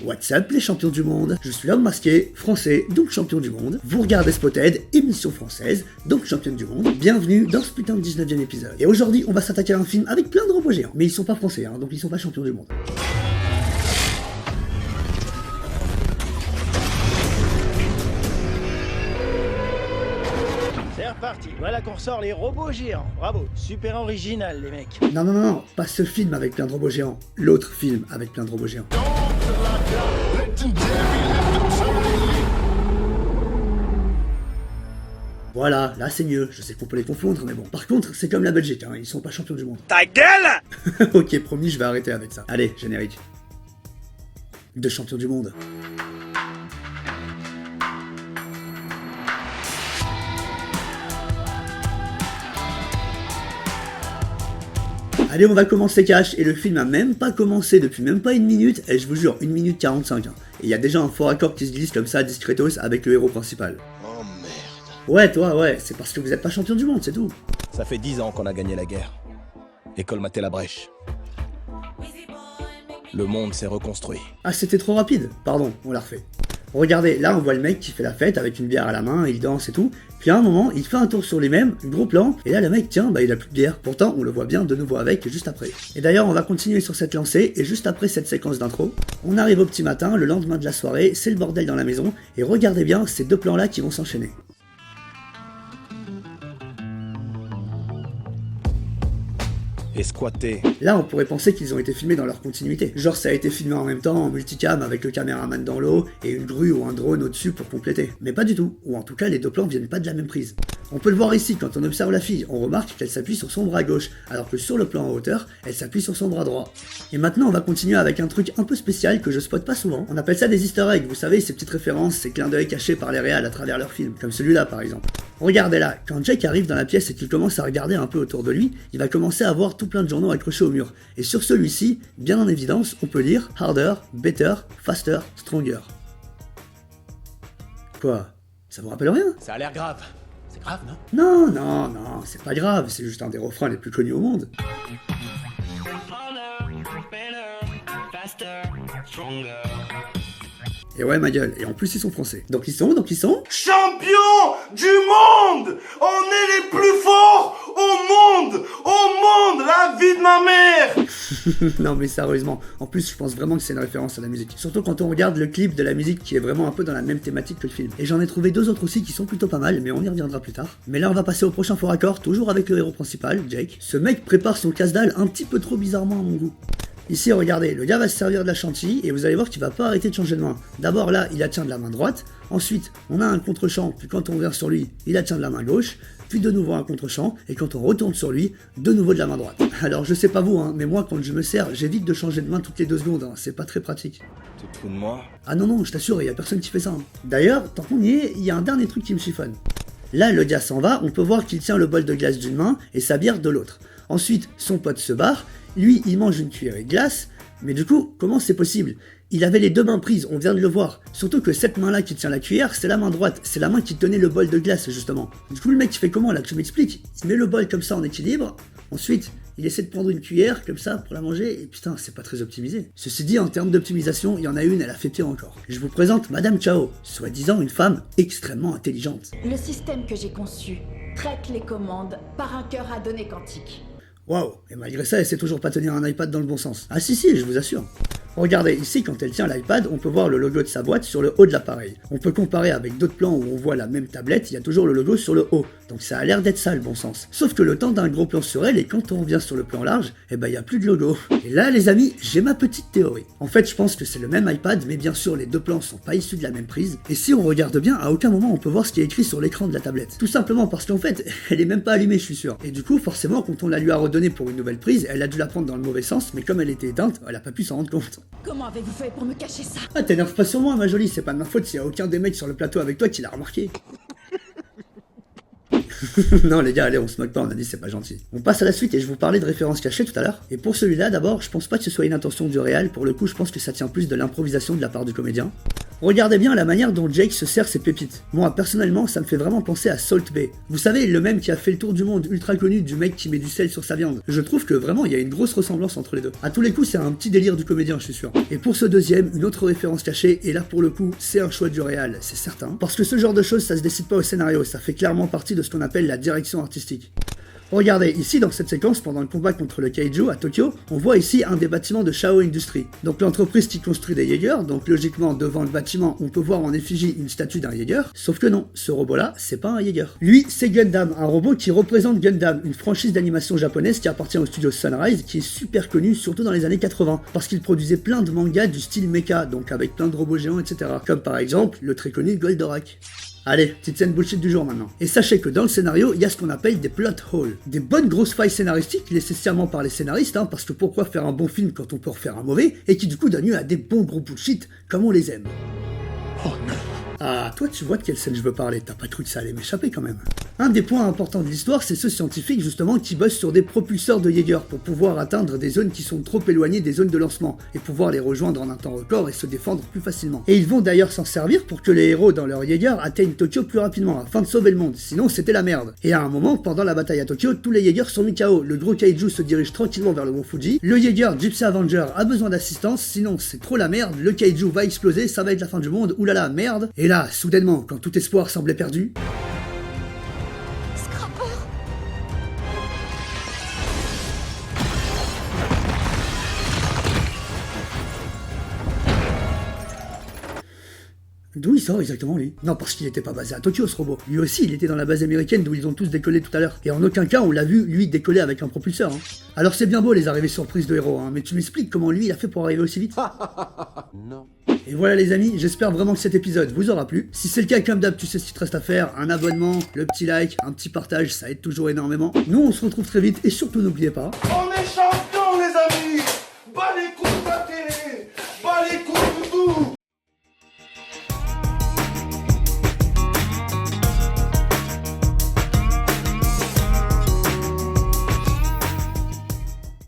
What's up les champions du monde? Je suis l'homme masqué, français, donc champion du monde. Vous regardez Spotted, émission française, donc championne du monde. Bienvenue dans ce putain de 19e épisode. Et aujourd'hui, on va s'attaquer à un film avec plein de robots géants. Mais ils sont pas français, donc ils sont pas champions du monde. C'est reparti, voilà qu'on ressort les robots géants. Bravo, super original les mecs. Non, pas ce film avec plein de robots géants. L'autre film avec plein de robots géants. Voilà, là c'est mieux, je sais qu'on peut les confondre, mais bon. Par contre, c'est comme la Belgique, ils sont pas champions du monde. Ta gueule! Ok, promis, je vais arrêter avec ça. Allez, générique. Deux champions du monde. Allez, on va commencer cash, et le film a même pas commencé depuis même pas une minute, et je vous jure, 1 minute 45. Et il y a déjà un fort accord qui se glisse comme ça, discretos, avec le héros principal. Oh merde. Ouais, toi, ouais, c'est parce que vous êtes pas champion du monde, c'est tout. Ça fait 10 ans qu'on a gagné la guerre. Et colmaté la brèche. Le monde s'est reconstruit. Ah, c'était trop rapide. Pardon, on l'a refait. Regardez, là on voit le mec qui fait la fête avec une bière à la main, il danse et tout. Puis à un moment, il fait un tour sur lui-même, un gros plan, et là le mec, tiens, il a plus de bière. Pourtant, on le voit bien de nouveau avec juste après. Et d'ailleurs, on va continuer sur cette lancée, et juste après cette séquence d'intro, on arrive au petit matin, le lendemain de la soirée, c'est le bordel dans la maison, et regardez bien ces deux plans-là qui vont s'enchaîner. Et squatté. Là, on pourrait penser qu'ils ont été filmés dans leur continuité. Genre, ça a été filmé en même temps, en multicam, avec le caméraman dans l'eau, et une grue ou un drone au-dessus pour compléter. Mais pas du tout. Ou en tout cas, les deux plans viennent pas de la même prise. On peut le voir ici, quand on observe la fille, on remarque qu'elle s'appuie sur son bras gauche, alors que sur le plan en hauteur, elle s'appuie sur son bras droit. Et maintenant, on va continuer avec un truc un peu spécial que je spotte pas souvent. On appelle ça des easter eggs, vous savez, ces petites références, ces clins d'œil cachés par les réals à travers leurs films, comme celui-là par exemple. Regardez là, quand Jake arrive dans la pièce et qu'il commence à regarder un peu autour de lui, il va commencer à voir tout plein de journaux accrochés au mur. Et sur celui-ci, bien en évidence, on peut lire Harder, Better, Faster, Stronger. Quoi? Ça vous rappelle rien? Ça a l'air grave. C'est grave, non? Non, c'est pas grave, c'est juste un des refrains les plus connus au monde. Et ouais, ma gueule, et en plus ils sont français. Donc ils sont Champion du monde! On est les plus forts au monde! La vie de ma mère! Non mais sérieusement, en plus je pense vraiment que c'est une référence à la musique. Surtout quand on regarde le clip de la musique qui est vraiment un peu dans la même thématique que le film. Et j'en ai trouvé deux autres aussi qui sont plutôt pas mal, mais on y reviendra plus tard. Mais là on va passer au prochain faux raccord, toujours avec le héros principal, Jake. Ce mec prépare son casse-dalle un petit peu trop bizarrement à mon goût. Ici, regardez, le gars va se servir de la chantilly et vous allez voir qu'il va pas arrêter de changer de main. D'abord là, il la tient de la main droite, ensuite on a un contre-champ, puis quand on vient sur lui, il la tient de la main gauche, puis de nouveau un contre-champ, et quand on retourne sur lui, de nouveau de la main droite. Alors je sais pas vous, mais moi quand je me sers, j'évite de changer de main toutes les 2 secondes, c'est pas très pratique. Tu te fous de moi? Ah non, je t'assure, y a personne qui fait ça. D'ailleurs, tant qu'on y est, il y a un dernier truc qui me chiffonne. Là, le gars s'en va, on peut voir qu'il tient le bol de glace d'une main et sa bière de l'autre. Ensuite, son pote se barre, lui il mange une cuillerée de glace. Mais du coup, comment c'est possible? Il avait les deux mains prises, on vient de le voir. Surtout que cette main-là qui tient la cuillère, c'est la main droite. C'est la main qui tenait le bol de glace, justement. Du coup, le mec, il fait comment, là? Tu m'expliques? Il met le bol comme ça en équilibre. Ensuite, il essaie de prendre une cuillère, comme ça, pour la manger. Et putain, c'est pas très optimisé. Ceci dit, en termes d'optimisation, il y en a une, elle a fait pire encore. Je vous présente Madame Chao, soi-disant une femme extrêmement intelligente. Le système que j'ai conçu traite les commandes par un cœur à données quantiques. Waouh, et malgré ça, elle sait toujours pas tenir un iPad dans le bon sens. Ah si, je vous assure. Regardez, ici, quand elle tient l'iPad, on peut voir le logo de sa boîte sur le haut de l'appareil. On peut comparer avec d'autres plans où on voit la même tablette, il y a toujours le logo sur le haut. Donc ça a l'air d'être ça le bon sens. Sauf que le temps d'un gros plan sur elle, et quand on revient sur le plan large, il y a plus de logo. Et là, les amis, j'ai ma petite théorie. En fait, je pense que c'est le même iPad, mais bien sûr, les deux plans sont pas issus de la même prise. Et si on regarde bien, à aucun moment on peut voir ce qui est écrit sur l'écran de la tablette. Tout simplement parce qu'en fait, elle est même pas allumée, je suis sûr. Et du coup, forcément, quand on la lui a redonnée pour une nouvelle prise, elle a dû la prendre dans le mauvais sens, mais comme elle était éteinte, elle a pas pu s'en rendre compte. Comment avez-vous fait pour me cacher ça? Ah, t'énerve pas sur moi, ma jolie, c'est pas de ma faute s'il y a aucun des mecs sur le plateau avec toi qui l'a remarqué. Non les gars, allez, on se moque pas, on a dit c'est pas gentil. On passe à la suite et je vous parlais de références cachées tout à l'heure. Et pour celui-là, d'abord, je pense pas que ce soit une intention du réal, pour le coup je pense que ça tient plus de l'improvisation de la part du comédien. Regardez bien la manière dont Jake se sert ses pépites. Moi, personnellement, ça me fait vraiment penser à Salt Bae. Vous savez, le même qui a fait le tour du monde ultra connu du mec qui met du sel sur sa viande. Je trouve que vraiment, il y a une grosse ressemblance entre les deux. À tous les coups, c'est un petit délire du comédien, je suis sûr. Et pour ce deuxième, une autre référence cachée, et là pour le coup, c'est un choix du réal, c'est certain. Parce que ce genre de choses, ça se décide pas au scénario, ça fait clairement partie de ce qu'on appelle la direction artistique. Regardez, ici dans cette séquence, pendant le combat contre le Kaiju à Tokyo, on voit ici un des bâtiments de Shao Industries. Donc l'entreprise qui construit des Jaegers, donc logiquement devant le bâtiment on peut voir en effigie une statue d'un Jaeger, sauf que non, ce robot-là, c'est pas un Jaeger. Lui, c'est Gundam, un robot qui représente Gundam, une franchise d'animation japonaise qui appartient au studio Sunrise, qui est super connu surtout dans les années 80, parce qu'il produisait plein de mangas du style mecha, donc avec plein de robots géants, etc. Comme par exemple, le très connu Goldorak. Allez, petite scène bullshit du jour maintenant. Et sachez que dans le scénario, il y a ce qu'on appelle des plot holes. Des bonnes grosses failles scénaristiques laissées sciemment par les scénaristes, parce que pourquoi faire un bon film quand on peut refaire un mauvais, et qui du coup donnent lieu à des bons gros bullshit comme on les aime. Oh non. Ah, toi tu vois de quelle scène je veux parler, t'as pas cru que ça allait m'échapper quand même. Un des points importants de l'histoire, c'est ce scientifique justement qui bosse sur des propulseurs de Jaeger pour pouvoir atteindre des zones qui sont trop éloignées des zones de lancement et pouvoir les rejoindre en un temps record et se défendre plus facilement. Et ils vont d'ailleurs s'en servir pour que les héros dans leur Jaeger atteignent Tokyo plus rapidement afin de sauver le monde, sinon c'était la merde. Et à un moment, pendant la bataille à Tokyo, tous les Jaegers sont mis KO, le gros Kaiju se dirige tranquillement vers le mont Fuji, le Jaeger Gypsy Avenger a besoin d'assistance, sinon c'est trop la merde, le Kaiju va exploser, ça va être la fin du monde, oulala merde. Et là, soudainement, quand tout espoir semblait perdu... D'où il sort exactement lui? Non, parce qu'il était pas basé à Tokyo ce robot. Lui aussi, il était dans la base américaine d'où ils ont tous décollé tout à l'heure. Et en aucun cas on l'a vu lui décoller avec un propulseur. Alors c'est bien beau les arrivées surprises de héros, mais tu m'expliques comment lui il a fait pour arriver aussi vite? Non. Et voilà les amis, j'espère vraiment que cet épisode vous aura plu. Si c'est le cas, comme d'hab, tu sais ce qu'il te reste à faire, un abonnement, le petit like, un petit partage, ça aide toujours énormément. Nous on se retrouve très vite et surtout n'oubliez pas... On est champion!